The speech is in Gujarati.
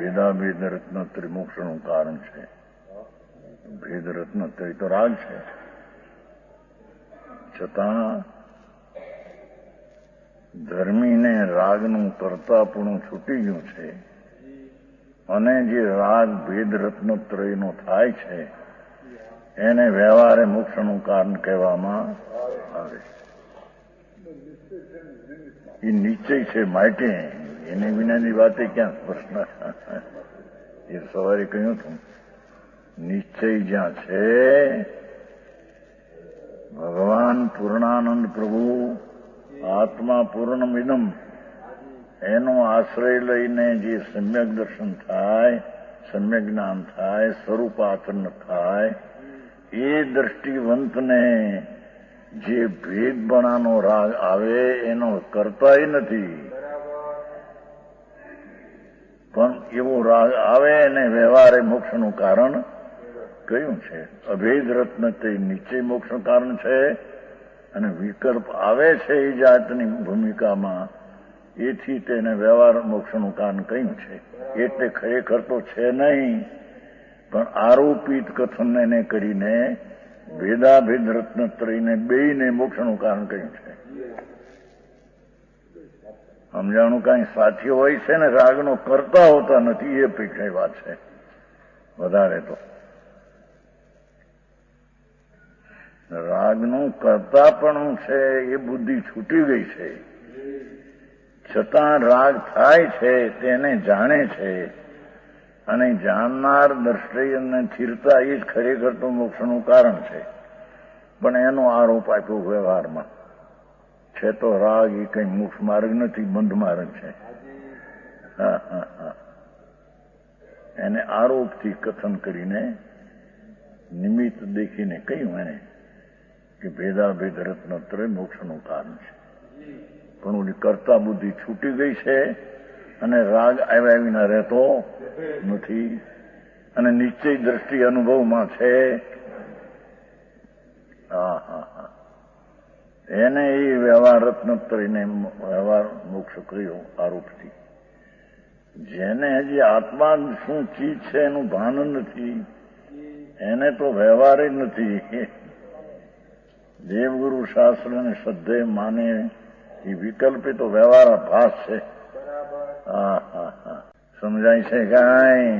ભેદાભેદ રત્નત્રય મોક્ષનું કારણ છે. ભેદ રત્નત્રય તો રાગ છે, છતાં ધર્મીને રાગનું કરતાપણું છૂટી ગયું છે અને જે રાગ ભેદ રત્નત્રયનો થાય છે એને વ્યવહારે મોક્ષનું કારણ કહેવામાં આવે. એ નિશ્ચય છે માટે એને વિનાની વાતે ક્યાં પ્રશ્ન. એ સવારે કહ્યું હતું, નિશ્ચય જ્યાં છે ભગવાન પૂર્ણાનંદ પ્રભુ આત્મા પૂર્ણમિદમ એનો આશ્રય લઈને જે સમ્યક દર્શન થાય, સમ્યક જ્ઞાન થાય, સ્વરૂપ આચરણ થાય, એ દ્રષ્ટિવંતને જે ભેદપણાનો રાગ આવે એનો કરતાય નથી, પણ એવો રાગ આવે એને વ્યવહારે મોક્ષનું કારણ કહ્યું છે. અભેદ રત્ન તે નિશ્ચય મોક્ષનું કારણ છે અને વિકલ્પ આવે છે એ જાતની ભૂમિકામાં, એથી તેને વ્યવહાર મોક્ષનું કારણ કહ્યું છે. એટલે ખરેખર તો છે નહીં, પણ આરોપિત કથન એને કરીને ભેદાભેદ રત્નત્રયને બેયને મોક્ષનું કારણ કહ્યું છે. સમજાણું કાંઈ સાથીઓ હોય છે ને રાગનો કરતા હોતા નથી, એ અપેક્ષા વાત છે. વધારે તો રાગનું કરતાપણું છે એ બુદ્ધિ છૂટી ગઈ છે, છતાં રાગ થાય છે તેને જાણે છે અને જાણનાર દ્રષ્ટિ અને સ્થિરતા એ જ ખરેખર તો મોક્ષનું કારણ છે. પણ એનો આરોપ આપ્યો વ્યવહારમાં છે તો રાગ એ કઈ મોક્ષ માર્ગ નથી, બંધ માર્ગ છે. એને આરોપથી કથન કરીને નિમિત્ત દેખીને કહ્યું એને કે ભેદાભેદ રત્નત્રય મોક્ષનું કારણ છે. પણ ઓલી કરતા બુદ્ધિ છૂટી ગઈ છે અને રાગ આવ્યા વિના રહેતો નથી અને નિશ્ચય દ્રષ્ટિ અનુભવમાં છે. એને એ વ્યવહાર રત્નત્રયને વ્યવહાર મોક્ષ કર્યો આરોપથી. જેને હજી આત્મા શું ચીજ છે એનું ભાન નથી, એને તો વ્યવહાર જ નથી. દેવગુરુ શાસ્ત્ર અને શ્રદ્ધે માને એ વિકલ્પે તો વ્યવહાર ભાસ છે. સમજાય છે કાંઈ?